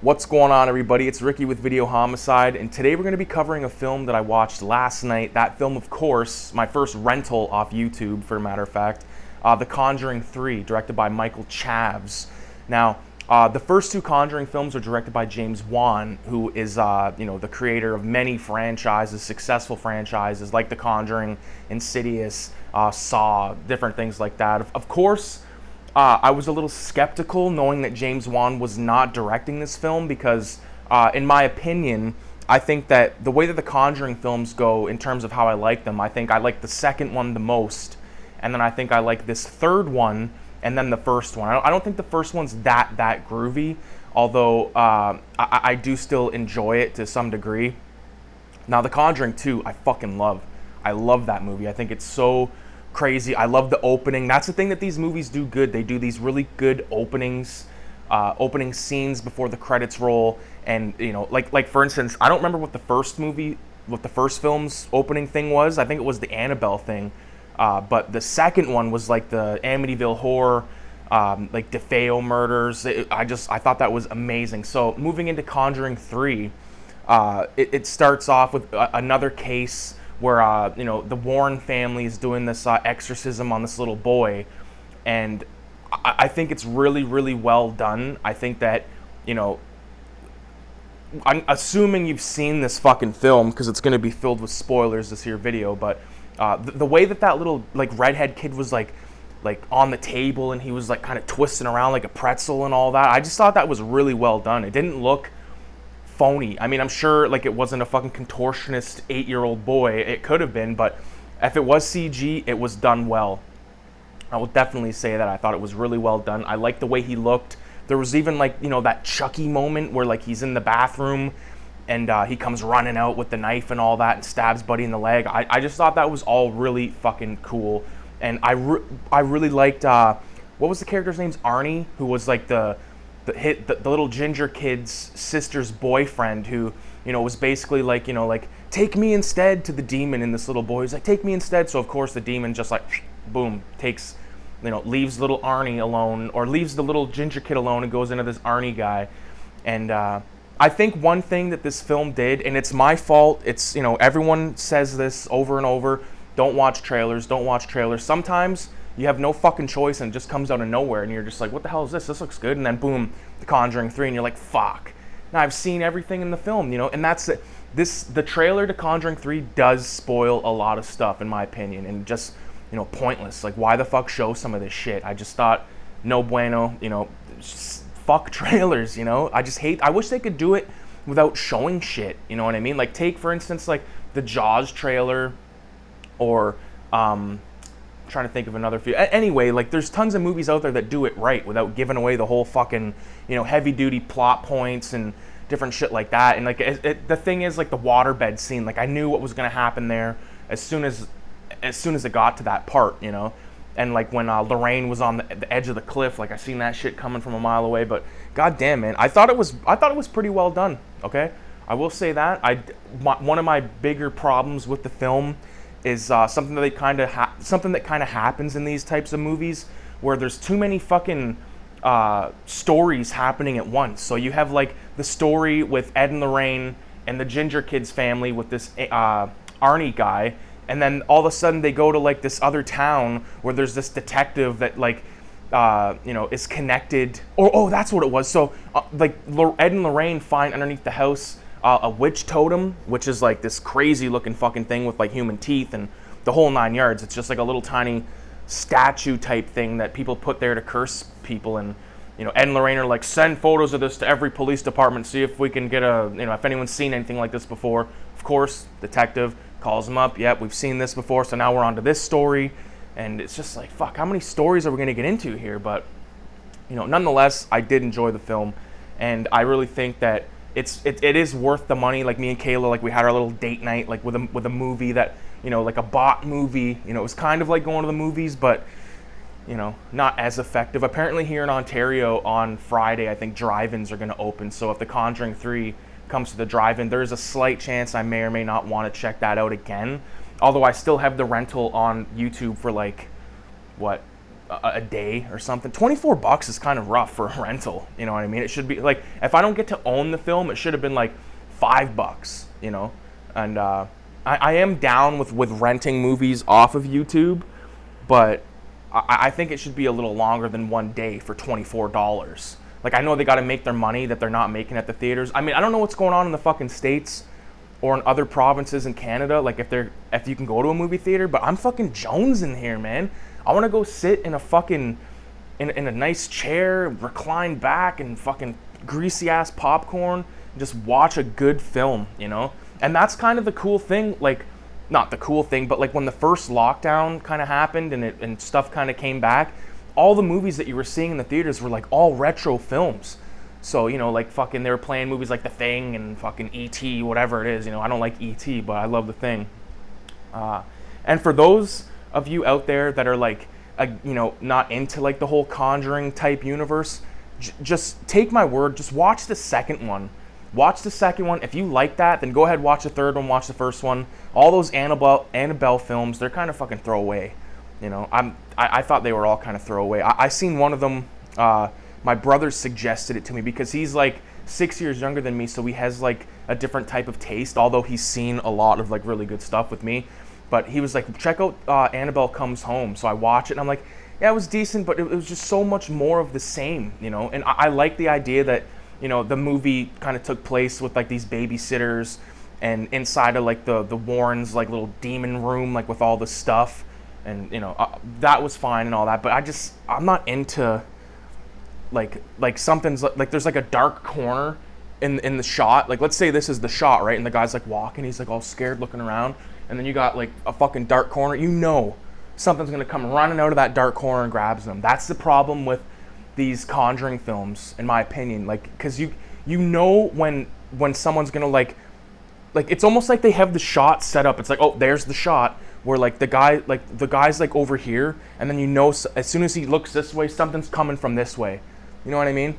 What's going on, everybody? It's Ricky with Video Homicide, and today we're going to be covering a film that I watched last night. That film, of course, my first rental off YouTube, for a matter of fact, The Conjuring 3, directed by Michael Chaves. Now, the first two Conjuring films are directed by James Wan, who is, the creator of many franchises, successful franchises like The Conjuring, Insidious, Saw, different things like that. Of course, I was a little skeptical knowing that James Wan was not directing this film because, in my opinion, I think that the way that the Conjuring films go in terms of how I like them, I think I like the second one the most, and then I think I like this third one, and then the first one. I don't think the first one's that groovy, although I do still enjoy it to some degree. Now, The Conjuring 2, I fucking love. I love that movie. I think it's so crazy. I love the opening. That's the thing that these movies do good. They do these really good openings, opening scenes before the credits roll. And like for instance, I don't remember what the first film's opening thing was. I think it was the Annabelle thing, but the second one was like the Amityville Horror, like DeFeo murders. I thought that was amazing. So moving into Conjuring 3, it starts off with another case where the Warren family is doing this exorcism on this little boy, and I think it's really well done. I think that, I'm assuming you've seen this fucking film because it's going to be filled with spoilers this here video, but the way that little like redhead kid was like on the table and he was like kind of twisting around like a pretzel and all that, I just thought that was really well done. It didn't look phony. I mean, I'm sure like it wasn't a fucking contortionist 8-year-old boy. It could have been, but if it was CG, it was done well. I will definitely say that. I thought it was really well done. I liked the way he looked. There was even like, that Chucky moment where like he's in the bathroom and he comes running out with the knife and all that and stabs Buddy in the leg. I just thought that was all really fucking cool. And I really liked, what was the character's name? Arnie, who was like the little ginger kid's sister's boyfriend, who was basically like take me instead to the demon in this little boy. He's like, take me instead. So of course the demon just like boom takes, leaves little Arnie alone, or leaves the little ginger kid alone and goes into this Arnie guy. And I think one thing that this film did, and it's my fault, it's everyone says this over and over, don't watch trailers. Sometimes you have no fucking choice and it just comes out of nowhere and you're just like, what the hell is this? This looks good. And then boom, The Conjuring 3, and you're like, fuck. Now I've seen everything in the film, and that's it. The trailer to Conjuring 3 does spoil a lot of stuff, in my opinion, and just, pointless. Like, why the fuck show some of this shit? I just thought, no bueno, just fuck trailers, I wish they could do it without showing shit, you know what I mean? Like, take, for instance, like, the Jaws trailer, or, trying to think of another few. Anyway, like there's tons of movies out there that do it right without giving away the whole fucking, heavy duty plot points and different shit like that. And like the thing is, like the waterbed scene, like I knew what was gonna happen there as soon as it got to that part, And like when Lorraine was on the edge of the cliff, like I seen that shit coming from a mile away. But goddamn, man, I thought it was pretty well done. Okay, I will say that. One of my bigger problems with the film is something that kind of happens in these types of movies, where there's too many fucking stories happening at once. So you have like the story with Ed and Lorraine and the ginger kid's family with this Arnie guy, and then all of a sudden they go to like this other town where there's this detective that like is connected. Oh, that's what it was. So like Ed and Lorraine find underneath the house a witch totem, which is like this crazy looking fucking thing with like human teeth and the whole 9 yards. It's just like a little tiny statue type thing that people put there to curse people. And Ed and Lorraine are like, send photos of this to every police department, see if we can get if anyone's seen anything like this before. Of course, detective calls them up. Yep, we've seen this before, so now we're on to this story. And it's just like, fuck, how many stories are we gonna get into here? But nonetheless, I did enjoy the film, and I really think that it is worth the money. Like me and Kayla, like we had our little date night, like with a movie that, like a bought movie. It was kind of like going to the movies, but not as effective. Apparently here in Ontario on Friday, I think drive-ins are going to open. So if The Conjuring 3 comes to the drive-in, there's a slight chance I may or may not want to check that out again. Although I still have the rental on YouTube for like, what, a day or something. $24 is kind of rough for a rental. You know what I mean? It should be like, if I don't get to own the film, it should have been like $5. You know, and I am down with renting movies off of YouTube, but I think it should be a little longer than one day for $24. Like, I know they got to make their money that they're not making at the theaters. I mean, I don't know what's going on in the fucking States or in other provinces in Canada, like if you can go to a movie theater, but I'm fucking jonesing here, man. I want to go sit in a fucking, in a nice chair, recline back, and fucking greasy ass popcorn, and just watch a good film, you know? And that's kind of the cool thing, like, not the cool thing, but like when the first lockdown kind of happened and stuff kind of came back, all the movies that you were seeing in the theaters were like all retro films. So, you know, like fucking they were playing movies like The Thing and fucking E.T., whatever it is. You know, I don't like E.T., but I love The Thing. And for those of you out there that are like, you know, not into like the whole Conjuring type universe, just take my word, just watch the second one. Watch the second one. If you like that, then go ahead, watch the third one, watch the first one. All those Annabelle films, they're kind of fucking throwaway. You know, I thought they were all kind of throwaway. I seen one of them, my brother suggested it to me because he's like 6 years younger than me, so he has like a different type of taste, although he's seen a lot of like really good stuff with me. But he was like, check out Annabelle Comes Home. So I watch it and I'm like, yeah, it was decent, but it was just so much more of the same, you know? And I like the idea that, you know, the movie kind of took place with like these babysitters and inside of like the Warrens' like little demon room, like with all the stuff. And, you know, that was fine and all that. But I'm not into like something's like there's like a dark corner in the shot. Like, let's say this is the shot, right? And the guy's like walking, he's like all scared looking around. And then you got like a fucking dark corner. You know something's going to come running out of that dark corner and grabs them. That's the problem with these Conjuring films, in my opinion. Like, because you know when someone's going to like it's almost like they have the shot set up. It's like, oh, there's the shot where like the guy's like over here, and then you know as soon as he looks this way, something's coming from this way. You know what I mean?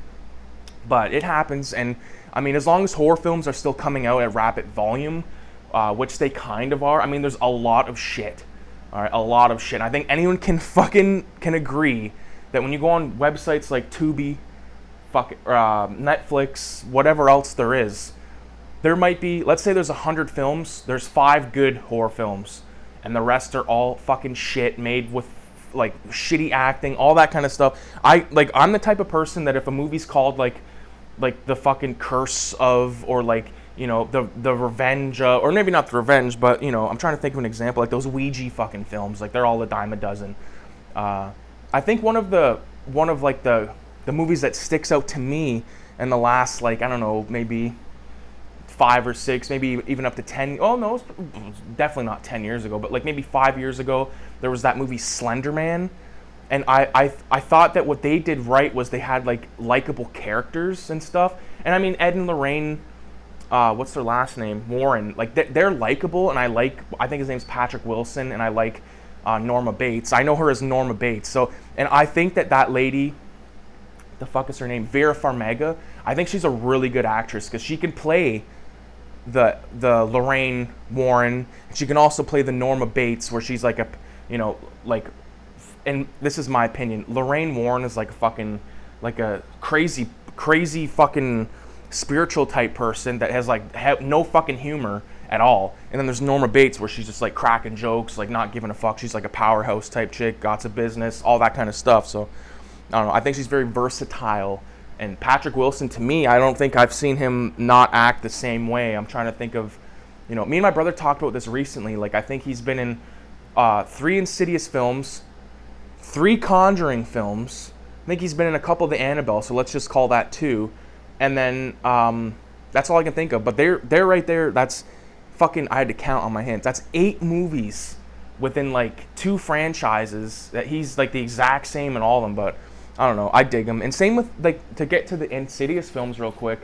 But it happens, and I mean, as long as horror films are still coming out at rapid volume, which they kind of are. I mean, there's a lot of shit. All right, a lot of shit. I think anyone can agree that when you go on websites like Tubi, Netflix, whatever else there is, there might be, let's say there's 100 films, there's 5 good horror films, and the rest are all fucking shit made with like shitty acting, all that kind of stuff. I'm the type of person that if a movie's called like the fucking Curse of, or like, you know, the Revenge, or maybe not the Revenge, but, you know, I'm trying to think of an example, like those Ouija fucking films, like they're all a dime a dozen. I think one of the movies that sticks out to me in the last, like, I don't know, maybe 5 or 6, maybe even up to 10. Oh no, it was definitely not 10 years ago, but like maybe 5 years ago, there was that movie Slender Man, and I thought that what they did right was they had like likable characters and stuff. And I mean, Ed and Lorraine, what's their last name? Warren. Like they're likable, and I think his name's Patrick Wilson, and I like Norma Bates. I know her as Norma Bates. So, and I think that lady, the fuck is her name? Vera Farmiga. I think she's a really good actress because she can play the Lorraine Warren. She can also play the Norma Bates, where she's like a, you know, like, and this is my opinion, Lorraine Warren is like a fucking, like a crazy fucking spiritual type person that has like no fucking humor at all. And then there's Norma Bates, where she's just like cracking jokes, like not giving a fuck. She's like a powerhouse type chick, got a business, all that kind of stuff. So I don't know, I think she's very versatile. And Patrick Wilson, to me, I don't think I've seen him not act the same way. I'm trying to think of, you know, me and my brother talked about this recently. Like, I think he's been in 3 Insidious films, 3 Conjuring films. I think he's been in a couple of the Annabelle, so let's just call that 2. And then that's all I can think of. But they're right there. That's fucking, I had to count on my hands. That's 8 movies within like 2 franchises that he's like the exact same in all of them. But I don't know, I dig him. And same with, like, to get to the Insidious films real quick,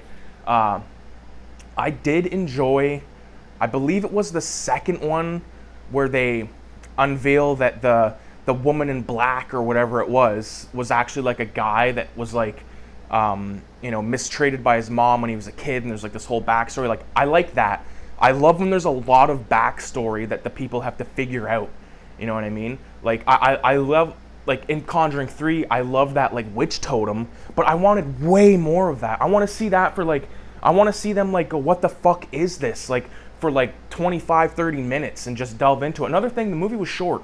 I did enjoy, I believe it was the second one where they unveil that the woman in black or whatever it was actually like a guy that was like, you know, mistreated by his mom when he was a kid, and there's like this whole backstory. Like, I like that. I love when there's a lot of backstory that the people have to figure out. You know what I mean? Like, I love like in Conjuring 3, I love that like witch totem, but I wanted way more of that. I want to see that for like, I want to see them like go, what the fuck is this? Like for like 25, 30 minutes and just delve into it. Another thing, the movie was short,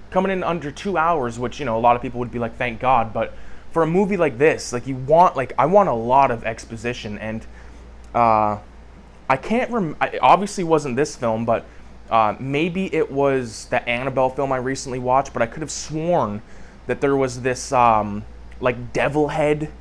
coming in under 2 hours, which, you know, a lot of people would be like, thank God. But for a movie like this, like you want, like I want a lot of exposition, and I can't it obviously wasn't this film, but maybe it was the Annabelle film I recently watched, but I could have sworn that there was this like devil head,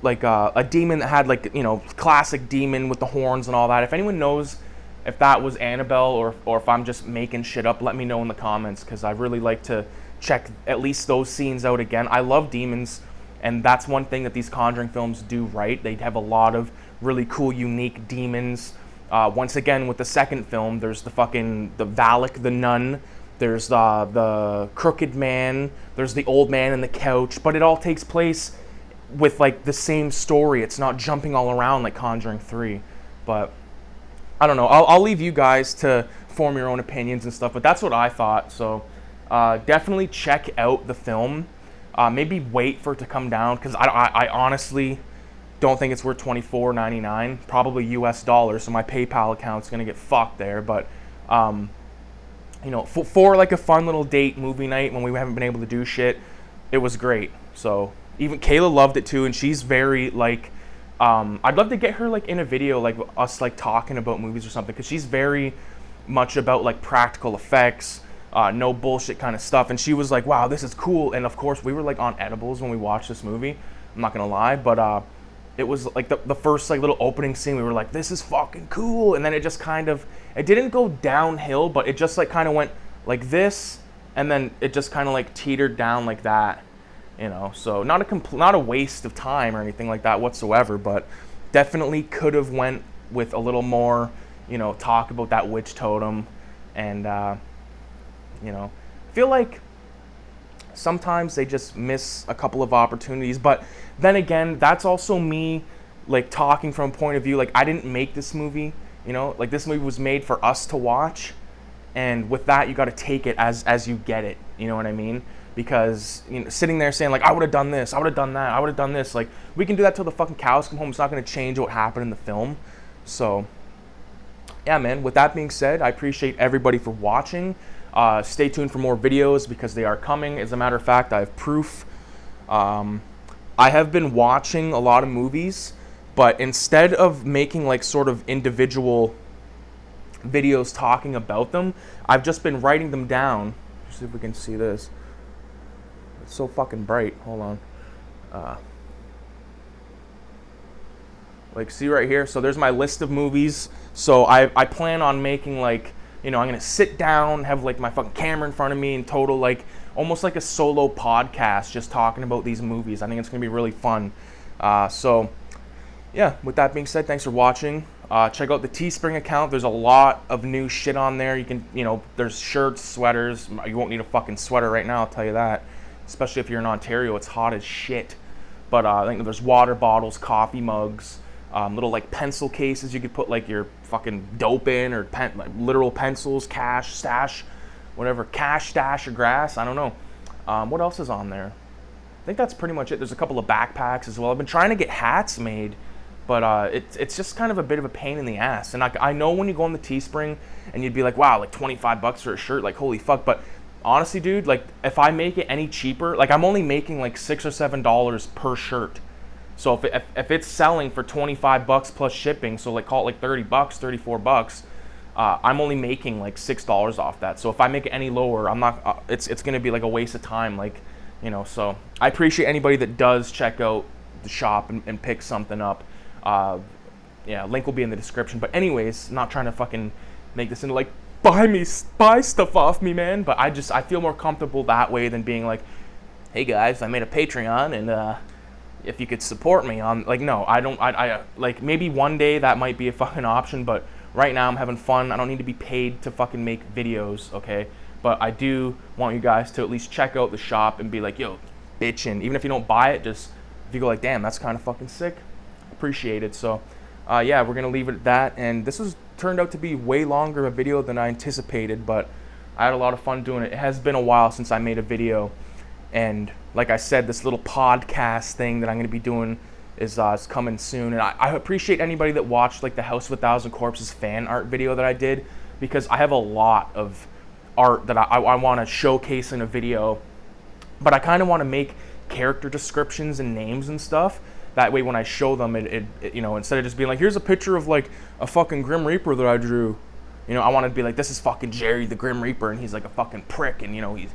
like a demon that had like, you know, classic demon with the horns and all that. If anyone knows if that was Annabelle or if I'm just making shit up, let me know in the comments, because I really like to check at least those scenes out again. I love demons, and that's one thing that these Conjuring films do right. They have a lot of really cool, unique demons. Once again, with the second film, there's the Valak, the nun. There's the crooked man. There's the old man in the couch. But it all takes place with like the same story. It's not jumping all around like Conjuring 3. But I don't know. I'll leave you guys to form your own opinions and stuff. But that's what I thought. So definitely check out the film. Maybe wait for it to come down, because I honestly don't think it's worth $24.99, probably US dollars, so my PayPal account's gonna get fucked there. But you know, for like a fun little date movie night when we haven't been able to do shit, it was great. So even Kayla loved it too, and she's very like, I'd love to get her like in a video, like us like talking about movies or something, because she's very much about like practical effects, no bullshit kind of stuff. And she was like, wow, this is cool. And of course we were like on edibles when we watched this movie, I'm not gonna lie. But it was like the first like little opening scene, we were like, this is fucking cool. And then it just kind of, it didn't go downhill, but it just like kind of went like this, and then it just kind of like teetered down like that, you know. So not a waste of time or anything like that whatsoever, but definitely could have went with a little more, you know, talk about that witch totem. And you know, feel like sometimes they just miss a couple of opportunities. But then again, that's also me like talking from a point of view, like I didn't make this movie, you know, like this movie was made for us to watch, and with that you got to take it as you get it, you know what I mean? Because, you know, sitting there saying like, I would have done this, I would have done that, I would have done this, like we can do that till the fucking cows come home. It's not going to change what happened in the film. So yeah, man, with that being said, I appreciate everybody for watching. Stay tuned for more videos, because they are coming. As a matter of fact, I have proof. I have been watching a lot of movies, but instead of making like sort of individual videos talking about them, I've just been writing them down. Let's see if we can see this. It's so fucking bright. Hold on. Like, see right here? So there's my list of movies. So I plan on making like, you know, I'm going to sit down, have like my fucking camera in front of me, and total like almost like a solo podcast just talking about these movies. I think it's going to be really fun. So yeah, with that being said, thanks for watching. Check out the Teespring account. There's a lot of new shit on there. You can, you know, there's shirts, sweaters. You won't need a fucking sweater right now, I'll tell you that. Especially if you're in Ontario, it's hot as shit. But I think there's water bottles, coffee mugs, little like pencil cases you could put like your fucking dope in, or like literal pencils, cash, stash, whatever, cash, stash, or grass, I don't know. What else is on there? I think that's pretty much it. There's a couple of backpacks as well. I've been trying to get hats made, but it's just kind of a bit of a pain in the ass. And I know when you go on the Teespring and you'd be like, wow, like 25 bucks for a shirt, like holy fuck. But honestly, dude, like if I make it any cheaper, like I'm only making like $6 or $7 per shirt. So if it's selling for 25 bucks plus shipping, so like call it like 30 bucks, 34 bucks, I'm only making like $6 off that. So if I make it any lower, I'm not, it's going to be like a waste of time, like, you know. So I appreciate anybody that does check out the shop and pick something up. Yeah, link will be in the description. But anyways, not trying to fucking make this into like, buy stuff off me, man. But I feel more comfortable that way than being like, hey guys, I made a Patreon, and if you could support me on, like, no, I like, maybe one day that might be a fucking option, but right now I'm having fun. I don't need to be paid to fucking make videos, okay? But I do want you guys to at least check out the shop and be like, yo, bitchin'. Even if you don't buy it, just, if you go like, damn, that's kind of fucking sick, appreciate it. So yeah, we're gonna leave it at that. And this has turned out to be way longer of a video than I anticipated, but I had a lot of fun doing it. It has been a while since I made a video, And like I said, this little podcast thing that I'm going to be doing is coming soon. And I appreciate anybody that watched like the House of a Thousand Corpses fan art video that I did, because I have a lot of art that I want to showcase in a video, but I kind of want to make character descriptions and names and stuff. That way when I show them, it you know, instead of just being like, here's a picture of like a fucking Grim Reaper that I drew, you know, I want to be like, this is fucking Jerry the Grim Reaper, and he's like a fucking prick, and you know, he's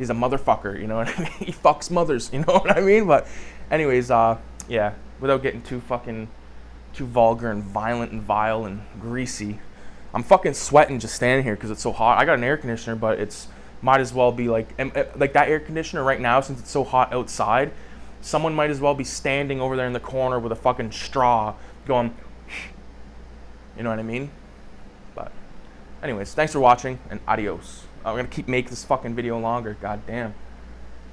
a motherfucker, you know what I mean? He fucks mothers, you know what I mean? But anyways, yeah, without getting too vulgar and violent and vile and greasy, I'm fucking sweating just standing here because it's so hot. I got an air conditioner, but it's might as well be like that air conditioner right now, since it's so hot outside, someone might as well be standing over there in the corner with a fucking straw going, you know what I mean? But anyways, thanks for watching, and adios. I'm gonna keep making this fucking video longer, god damn.